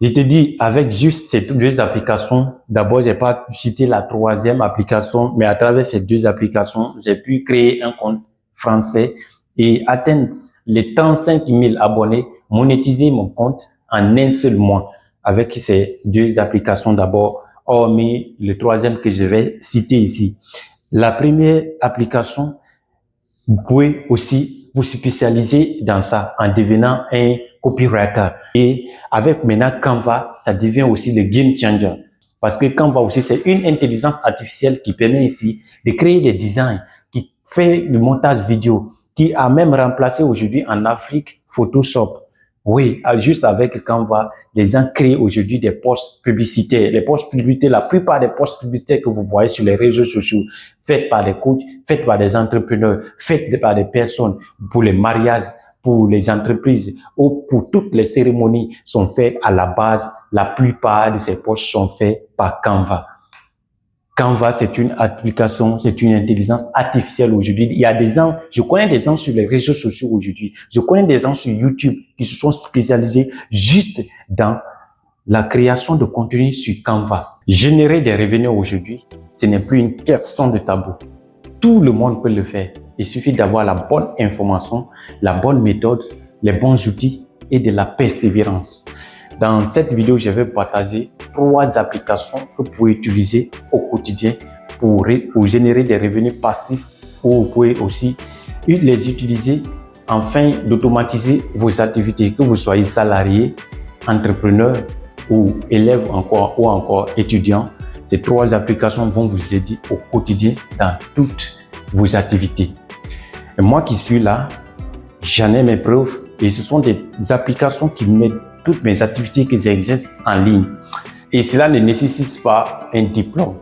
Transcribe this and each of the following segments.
Je te dis, avec juste ces deux applications, d'abord, j'ai pas cité la troisième application, mais à travers ces deux applications, j'ai pu créer un compte français et atteindre les 35 000 abonnés, monétiser mon compte en un seul mois avec ces deux applications d'abord, hormis le troisième que je vais citer ici. La première application, vous pouvez aussi vous spécialiser dans ça en devenant un copywriter. Et avec maintenant Canva, ça devient aussi le game changer. Parce que Canva aussi, c'est une intelligence artificielle qui permet ici de créer des designs, qui fait le montage vidéo, qui a même remplacé aujourd'hui en Afrique Photoshop. Oui, juste avec Canva, les gens créent aujourd'hui des posts publicitaires. Les posts publicitaires, la plupart des posts publicitaires que vous voyez sur les réseaux sociaux, faits par des coachs, faits par des entrepreneurs, faits par des personnes pour les mariages, pour les entreprises ou pour toutes les cérémonies sont faits à la base. La plupart de ces posts sont faits par Canva. Canva, c'est une application, c'est une intelligence artificielle aujourd'hui. Il y a des gens, je connais des gens sur les réseaux sociaux aujourd'hui, je connais des gens sur YouTube qui se sont spécialisés juste dans la création de contenu sur Canva. Générer des revenus aujourd'hui, ce n'est plus une question de tabou. Tout le monde peut le faire. Il suffit d'avoir la bonne information, la bonne méthode, les bons outils et de la persévérance. Dans cette vidéo, je vais partager 3 applications que vous pouvez utiliser au quotidien pour générer des revenus passifs, ou vous pouvez aussi les utiliser afin d'automatiser vos activités, que vous soyez salarié, entrepreneur ou élève encore ou encore étudiant. Ces 3 applications vont vous aider au quotidien dans toutes vos activités. Et moi qui suis là, j'en ai mes preuves et ce sont des applications qui m'aident toutes mes activités que j'exerce en ligne. Et cela ne nécessite pas un diplôme.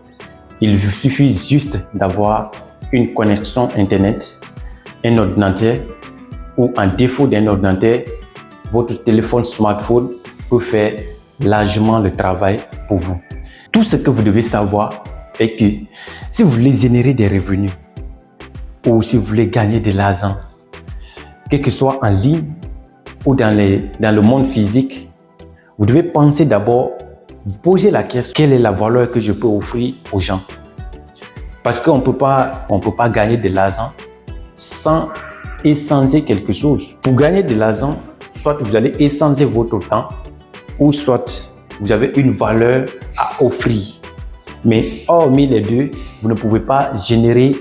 Il suffit juste d'avoir une connexion Internet, un ordinateur ou en défaut d'un ordinateur, votre téléphone smartphone peut faire largement le travail pour vous. Tout ce que vous devez savoir est que si vous voulez générer des revenus ou si vous voulez gagner de l'argent, quel que soit en ligne ou dans le monde physique, vous devez penser d'abord, vous poser la question, quelle est la valeur que je peux offrir aux gens? Parce qu'on peut pas gagner de l'argent sans échanger quelque chose. Pour gagner de l'argent, soit vous allez échanger votre temps, ou soit vous avez une valeur à offrir. Mais hormis les deux, vous ne pouvez pas générer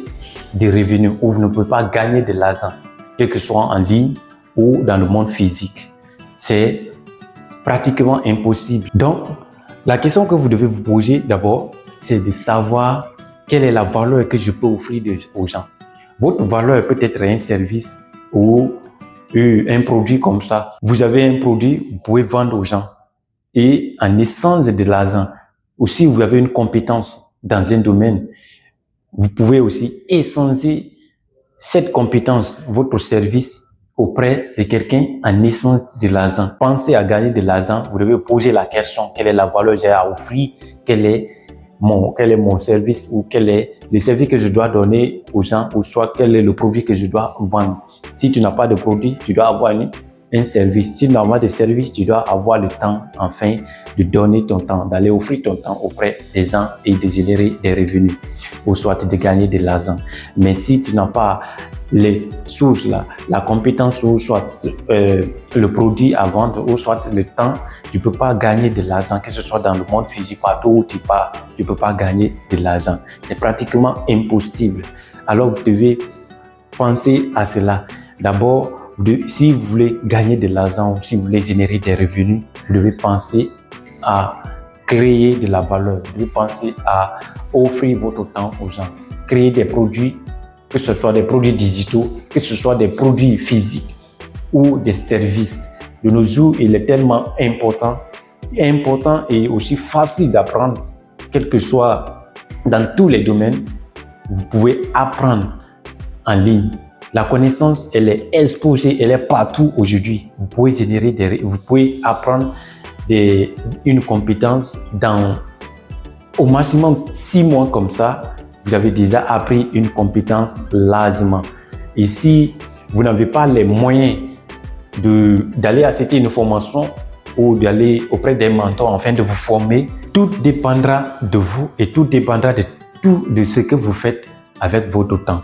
des revenus ou vous ne pouvez pas gagner de l'argent, quel que soit en ligne ou dans le monde physique. C'est pratiquement impossible. Donc, la question que vous devez vous poser d'abord, c'est de savoir quelle est la valeur que je peux offrir aux gens. Votre valeur peut être un service ou un produit comme ça. Vous avez un produit, vous pouvez vendre aux gens et en échange de l'argent. Aussi, vous avez une compétence dans un domaine, vous pouvez aussi échanger cette compétence, votre service, auprès de quelqu'un en échange de l'argent. Pensez à gagner de l'argent, vous devez poser la question, quelle est la valeur que j'ai à offrir, quel est mon service ou quel est le service que je dois donner aux gens ou soit quel est le produit que je dois vendre. Si tu n'as pas de produit, tu dois avoir un service. Si tu n'as pas de service, tu dois avoir le temps enfin de donner ton temps, d'aller offrir ton temps auprès des gens et de générer des revenus ou soit de gagner de l'argent. Mais si tu n'as pas les sources là, la compétence ou soit le produit à vendre ou soit le temps, tu peux pas gagner de l'argent, que ce soit dans le monde physique, partout où tu pars, tu peux pas gagner de l'argent. C'est pratiquement impossible. Alors vous devez penser à cela. D'abord, si vous voulez gagner de l'argent ou si vous voulez générer des revenus, vous devez penser à créer de la valeur. Vous devez penser à offrir votre temps aux gens, créer des produits, que ce soit des produits digitaux, que ce soit des produits physiques ou des services. De nos jours, il est tellement important et aussi facile d'apprendre, quel que soit dans tous les domaines, vous pouvez apprendre en ligne. La connaissance, elle est exposée, elle est partout aujourd'hui. Vous pouvez apprendre une compétence dans au maximum 6 mois comme ça. Vous avez déjà appris une compétence largement. Et si vous n'avez pas les moyens d'aller acheter une formation, ou d'aller auprès des mentors afin de vous former. Tout dépendra de vous et tout dépendra de ce que vous faites avec votre temps.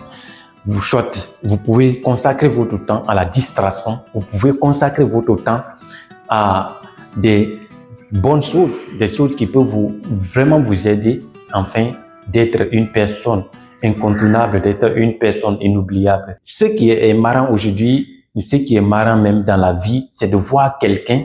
Vous pouvez consacrer votre temps à la distraction, vous pouvez consacrer votre temps à des bonnes choses, des choses qui peuvent vraiment vous aider afin d'être une personne incontournable, d'être une personne inoubliable. Ce qui est marrant aujourd'hui, ce qui est marrant même dans la vie, c'est de voir quelqu'un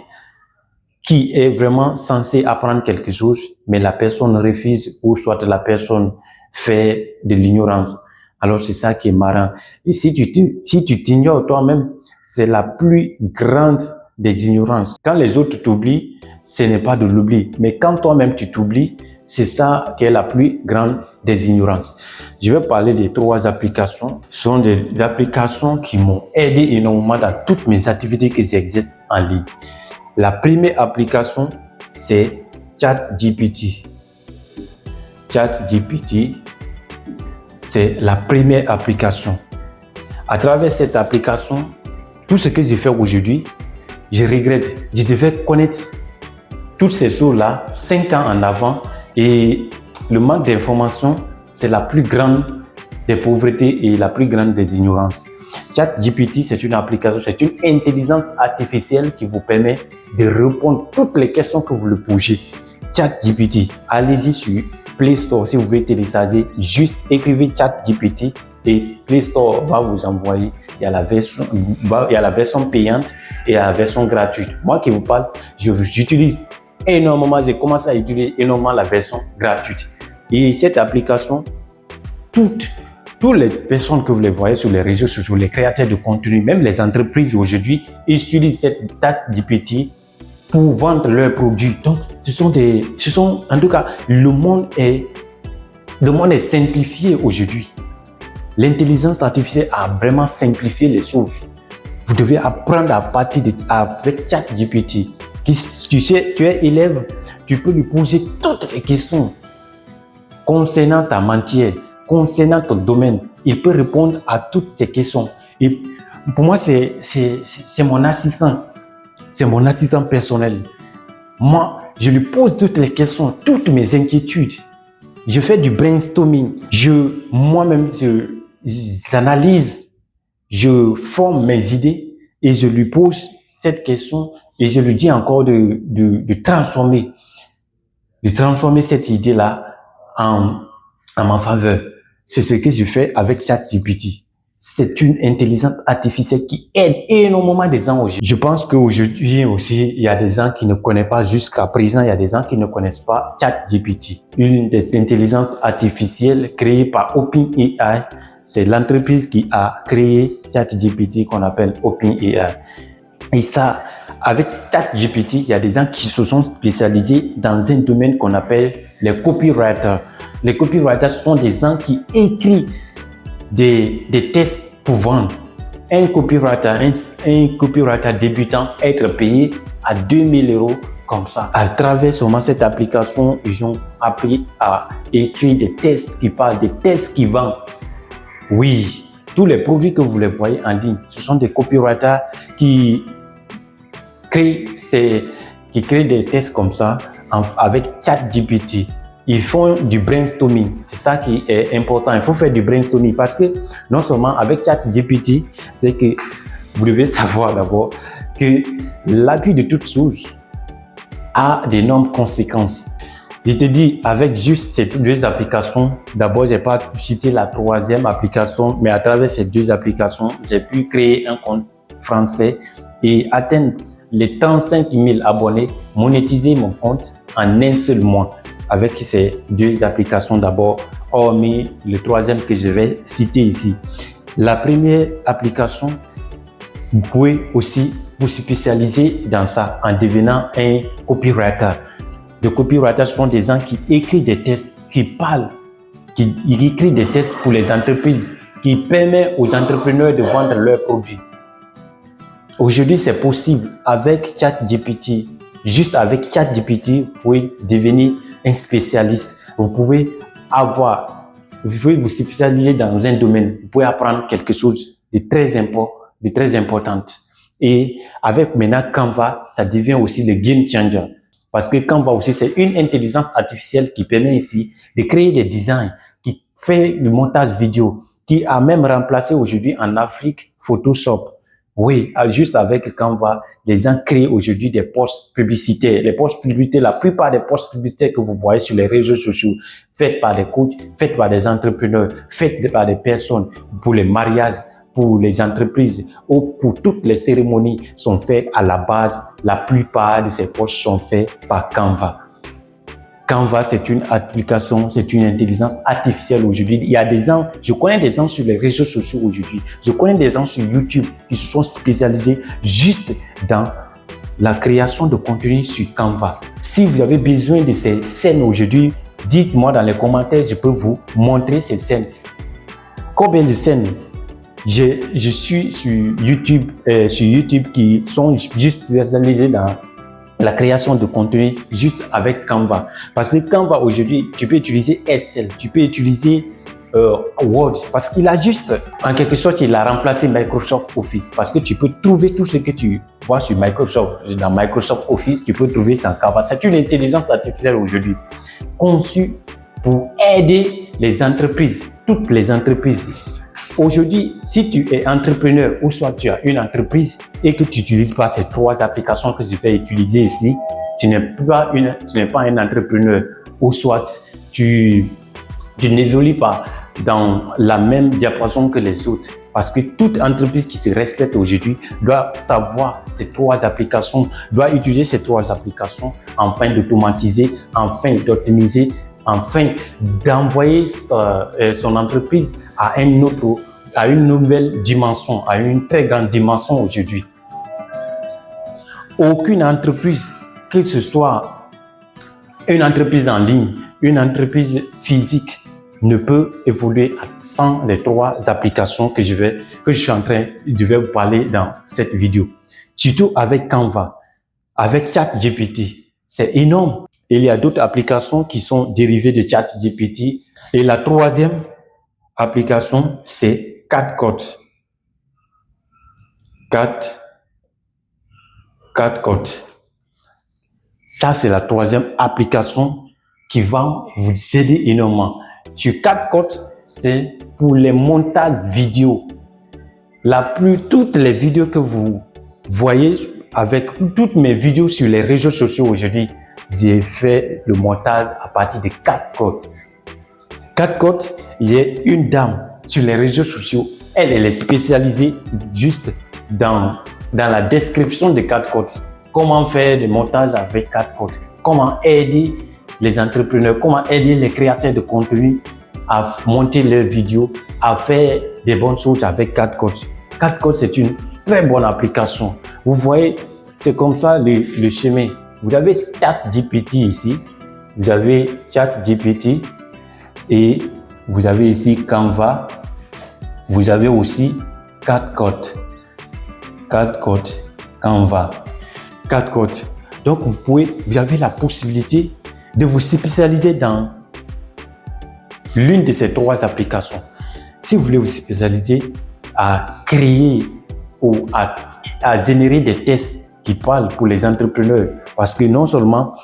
qui est vraiment censé apprendre quelque chose, mais la personne refuse ou soit la personne fait de l'ignorance. Alors c'est ça qui est marrant. Et si tu t'ignores toi-même, c'est la plus grande des ignorances. Quand les autres t'oublient, ce n'est pas de l'oubli. Mais quand toi-même tu t'oublies, c'est ça qui est la plus grande des ignorances. Je vais parler des 3 applications. Ce sont des applications qui m'ont aidé énormément dans toutes mes activités qui existent en ligne. La première application, c'est ChatGPT. ChatGPT, c'est la première application. À travers cette application, tout ce que j'ai fait aujourd'hui, je regrette. Je devais connaître toutes ces choses-là 5 ans en avant et le manque d'information, c'est la plus grande des pauvretés et la plus grande des ignorances. ChatGPT, c'est une application, c'est une intelligence artificielle qui vous permet de répondre à toutes les questions que vous le posez. ChatGPT, allez-y sur Play Store si vous voulez télécharger, juste écrivez ChatGPT et Play Store va vous envoyer. Il y a la version payante et la version gratuite. Moi qui vous parle, j'utilise énormément, j'ai commencé à utiliser énormément la version gratuite. Et cette application, toutes les personnes que vous les voyez sur les réseaux sociaux, les créateurs de contenu, même les entreprises aujourd'hui, utilisent cette ChatGPT pour vendre leurs produits. Donc, en tout cas, le monde est simplifié aujourd'hui. L'intelligence artificielle a vraiment simplifié les choses. Vous devez apprendre à partir avec ChatGPT. Tu es élève, tu peux lui poser toutes les questions concernant ta matière, concernant ton domaine. Il peut répondre à toutes ces questions. Et pour moi, c'est mon assistant. C'est mon assistant personnel. Moi, je lui pose toutes les questions, toutes mes inquiétudes. Je fais du brainstorming. Moi-même, j'analyse, je forme mes idées et je lui pose cette question et je lui dis encore de transformer cette idée-là en ma faveur. C'est ce que je fais avec ChatGPT. C'est une intelligence artificielle qui aide énormément des gens aujourd'hui. Je pense qu'aujourd'hui aussi, il y a des gens qui ne connaissent pas jusqu'à présent, il y a des gens qui ne connaissent pas ChatGPT. Une des intelligences artificielles créée par OpenAI, c'est l'entreprise qui a créé ChatGPT qu'on appelle OpenAI. Et ça, avec ChatGPT, il y a des gens qui se sont spécialisés dans un domaine qu'on appelle les copywriters. Les copywriters sont des gens qui écrivent des textes pour vendre. Un copywriter débutant être payé à 2000 € comme ça. À travers seulement cette application, ils ont appris à écrire des textes qui parlent, des textes qui vendent. Oui, tous les produits que vous les voyez en ligne, ce sont des copywriters qui créent des textes comme ça avec ChatGPT. Ils font du brainstorming. C'est ça qui est important. Il faut faire du brainstorming parce que non seulement avec ChatGPT, c'est que vous devez savoir d'abord que l'appui de toutes choses a d'énormes conséquences. Je te dis, avec juste ces 2 applications, d'abord, j'ai pas cité la 3e application, mais à travers ces 2 applications, j'ai pu créer un compte français et atteindre les 35 000 abonnés, monétiser mon compte en un seul mois. Avec ces 2 applications d'abord, hormis le 3e que je vais citer ici. La première application, vous pouvez aussi vous spécialiser dans ça en devenant un copywriter. Les copywriters sont des gens qui écrivent des textes, qui parlent, qui écrivent des textes pour les entreprises, qui permettent aux entrepreneurs de vendre leurs produits. Aujourd'hui, c'est possible avec ChatGPT. Juste avec ChatGPT, vous pouvez devenir un spécialiste. Vous pouvez vous spécialiser dans un domaine. Vous pouvez apprendre quelque chose de très important. Et avec maintenant Canva, ça devient aussi le game changer. Parce que Canva aussi, c'est une intelligence artificielle qui permet ici de créer des designs, qui fait le montage vidéo, qui a même remplacé aujourd'hui en Afrique Photoshop. Oui, juste avec Canva, les gens créent aujourd'hui des posts publicitaires. Les posts publicitaires, la plupart des posts publicitaires que vous voyez sur les réseaux sociaux, faits par des coachs, faits par des entrepreneurs, faits par des personnes pour les mariages, pour les entreprises ou pour toutes les cérémonies sont faits à la base. La plupart de ces posts sont faits par Canva. Canva, c'est une application, c'est une intelligence artificielle aujourd'hui. Il y a des gens, je connais des gens sur les réseaux sociaux aujourd'hui, je connais des gens sur YouTube qui se sont spécialisés juste dans la création de contenu sur Canva. Si vous avez besoin de ces scènes aujourd'hui, dites-moi dans les commentaires, je peux vous montrer ces scènes. Combien de scènes je suis sur YouTube qui sont juste spécialisés dans la création de contenu juste avec Canva. Parce que Canva aujourd'hui, tu peux utiliser Excel, tu peux utiliser Word, parce qu'il a juste, en quelque sorte, il a remplacé Microsoft Office. Parce que tu peux trouver tout ce que tu vois sur Microsoft, dans Microsoft Office, tu peux trouver ça en Canva. C'est une intelligence artificielle aujourd'hui conçue pour aider les entreprises, toutes les entreprises. Aujourd'hui, si tu es entrepreneur ou soit tu as une entreprise et que tu n'utilises pas ces trois applications que je vais utiliser ici, tu n'es pas un entrepreneur ou soit tu n'évolues pas dans la même diapason que les autres. Parce que toute entreprise qui se respecte aujourd'hui doit savoir ces trois applications, doit utiliser ces trois applications afin d'automatiser, afin d'optimiser, afin d'envoyer son entreprise à une nouvelle dimension, à une très grande dimension aujourd'hui. Aucune entreprise, que ce soit une entreprise en ligne, une entreprise physique, ne peut évoluer sans les trois applications que je suis en train de vous parler dans cette vidéo. Surtout avec Canva, avec ChatGPT. C'est énorme. Il y a d'autres applications qui sont dérivées de ChatGPT. Et la troisième application, c'est CapCut. CapCut. Ça, c'est la troisième application qui va vous aider énormément. Sur CapCut, c'est pour les montages vidéo. Toutes les vidéos que vous voyez avec toutes mes vidéos sur les réseaux sociaux aujourd'hui, j'ai fait le montage à partir de CapCut. CapCut, il y a une dame sur les réseaux sociaux. Elle est spécialisée juste dans la description de CapCut. Comment faire des montages avec CapCut. Comment aider les entrepreneurs, comment aider les créateurs de contenu à monter leurs vidéos, à faire des bonnes choses avec CapCut. CapCut, c'est une très bonne application. Vous voyez, c'est comme ça le chemin. Vous avez ChatGPT ici, vous avez ChatGPT et vous avez ici Canva, vous avez aussi CapCut, Canva, CapCut. Donc vous avez la possibilité de vous spécialiser dans l'une de ces trois applications. Si vous voulez vous spécialiser à créer ou à générer des tests qui parlent pour les entrepreneurs, parce que non seulement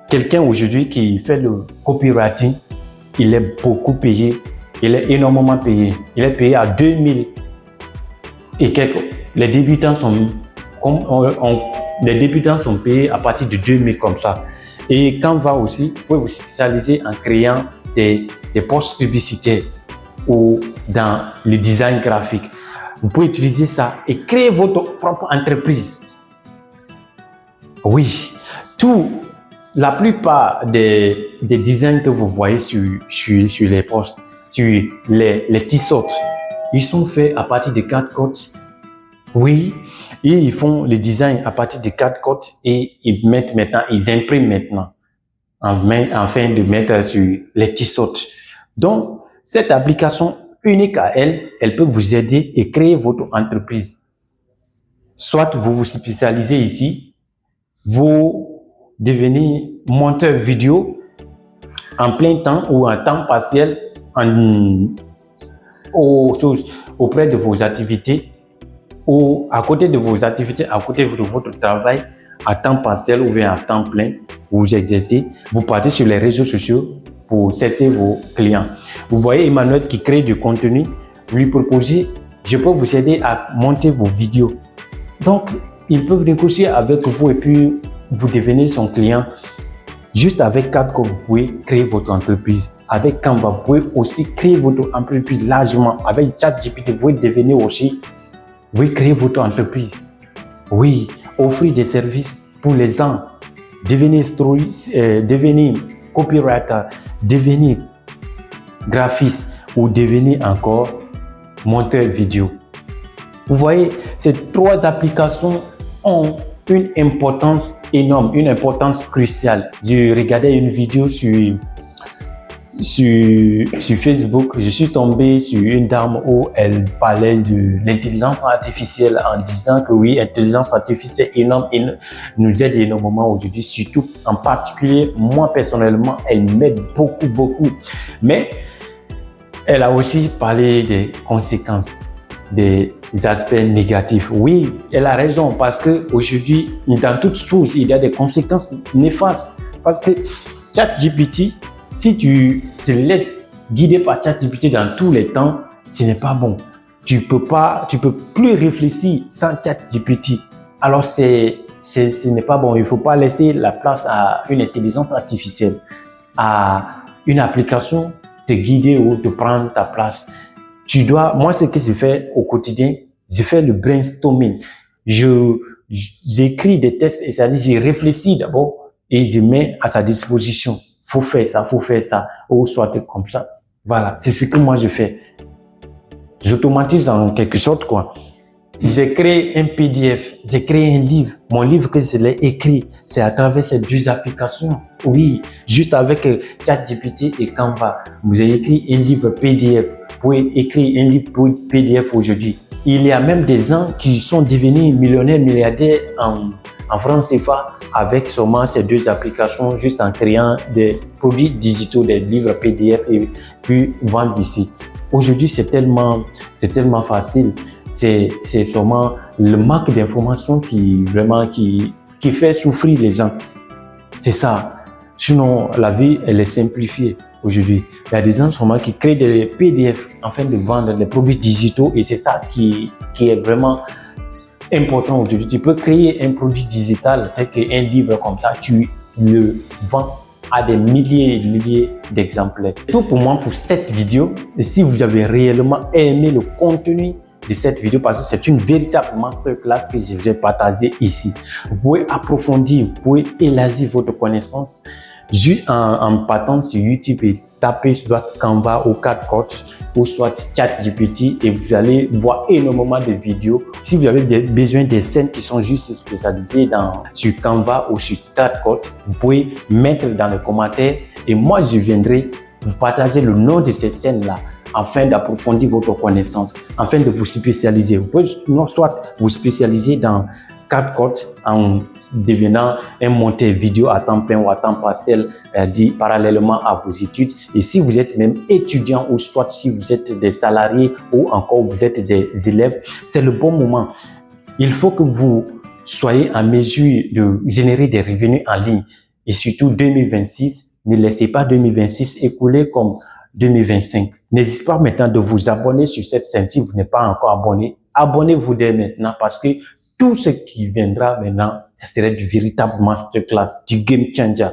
quelqu'un aujourd'hui qui fait le copywriting, il est beaucoup payé, il est énormément payé. Il est payé à 2000 et quelques. Les débutants sont payés à partir de 2000 comme ça. Et Canva aussi, vous pouvez vous spécialiser en créant des posts publicitaires ou dans le design graphique. Vous pouvez utiliser ça et créer votre propre entreprise. Oui, la plupart des designs que vous voyez sur les posts, sur les t-shirts, ils sont faits à partir de CapCut. Oui, et ils font le design à partir de CapCut et ils impriment maintenant afin de mettre sur les t-shirts. Donc, cette application unique à elle peut vous aider et créer votre entreprise. Soit vous vous spécialisez ici, vous devenez monteur vidéo en plein temps ou en temps partiel auprès de vos activités. ou à côté de vos activités, à côté de votre travail, à temps partiel ou bien à temps plein, vous exercez, vous partez sur les réseaux sociaux pour chercher vos clients. Vous voyez Emmanuel qui crée du contenu, vous lui proposez, je peux vous aider à monter vos vidéos. Donc, ils peuvent négocier avec vous et puis vous devenez son client. Juste avec CapCut, vous pouvez créer votre entreprise. Avec Canva, vous pouvez aussi créer votre entreprise largement. Avec ChatGPT, vous pouvez devenir aussi, vous pouvez créer votre entreprise. Oui, offrir des services pour les gens. Devenir copywriter, devenir graphiste ou devenir encore monteur vidéo. Vous voyez, ces trois applications ont une importance énorme, une importance cruciale. Je regardais une vidéo sur Facebook, je suis tombé sur une dame où elle parlait de l'intelligence artificielle en disant que oui, l'intelligence artificielle énorme nous aide énormément aujourd'hui, surtout en particulier, moi personnellement, elle m'aide beaucoup. Mais elle a aussi parlé des conséquences, des aspects négatifs. Oui, elle a raison parce que aujourd'hui, dans toute chose, il y a des conséquences néfastes. Parce que ChatGPT, si tu te laisses guider par ChatGPT dans tous les temps, ce n'est pas bon. Tu peux plus réfléchir sans ChatGPT. Alors ce n'est pas bon. Il faut pas laisser la place à une intelligence artificielle, à une application te guider ou te prendre ta place. Moi, ce que je fais au quotidien, je fais le brainstorming. J'écris des textes et ça dit, je réfléchis d'abord et je mets à sa disposition. Faut faire ça, ou soit comme ça. Voilà, c'est ce que moi je fais. J'automatise en quelque sorte, quoi. J'ai créé un PDF, j'ai créé un livre. Mon livre que je l'ai écrit, c'est à travers ces deux applications. Oui, juste avec ChatGPT et Canva. Vous avez écrit un livre PDF. Vous pouvez écrire un livre PDF aujourd'hui. Il y a même des gens qui sont devenus millionnaires, milliardaires en francs CFA avec seulement ces deux applications, juste en créant des produits digitaux, des livres PDF et puis vendre d'ici. Aujourd'hui, c'est tellement facile. C'est seulement le manque d'informations qui fait souffrir les gens. C'est ça. Sinon, la vie, elle est simplifiée aujourd'hui. Il y a des gens seulement qui créent des PDF afin de vendre des produits digitaux et c'est ça qui est vraiment important aujourd'hui. Tu peux créer un produit digital, tel qu'un livre comme ça, tu le vends à des milliers et des milliers d'exemplaires. C'est tout pour moi pour cette vidéo. Et si vous avez réellement aimé le contenu de cette vidéo, parce que c'est une véritable masterclass que je vais partager ici, vous pouvez approfondir, vous pouvez élargir votre connaissance juste en partant sur YouTube et taper soit Canva ou CapCut ou soit ChatGPT et vous allez voir énormément de vidéos. Si vous avez besoin des scènes qui sont juste spécialisées sur Canva ou sur CapCut, vous pouvez mettre dans les commentaires et moi je viendrai vous partager le nom de ces scènes-là afin d'approfondir votre connaissance, afin de vous spécialiser. Vous pouvez soit vous spécialiser dans CapCut en devenant un monteur vidéo à temps plein ou à temps partiel parallèlement à vos études. Et si vous êtes même étudiant ou soit si vous êtes des salariés ou encore vous êtes des élèves, c'est le bon moment. Il faut que vous soyez en mesure de générer des revenus en ligne. Et surtout 2026, ne laissez pas 2026 écouler comme 2025. N'hésitez pas maintenant de vous abonner sur cette chaîne si vous n'êtes pas encore abonné. Abonnez-vous dès maintenant parce que tout ce qui viendra maintenant, ce serait du véritable masterclass, du game changer.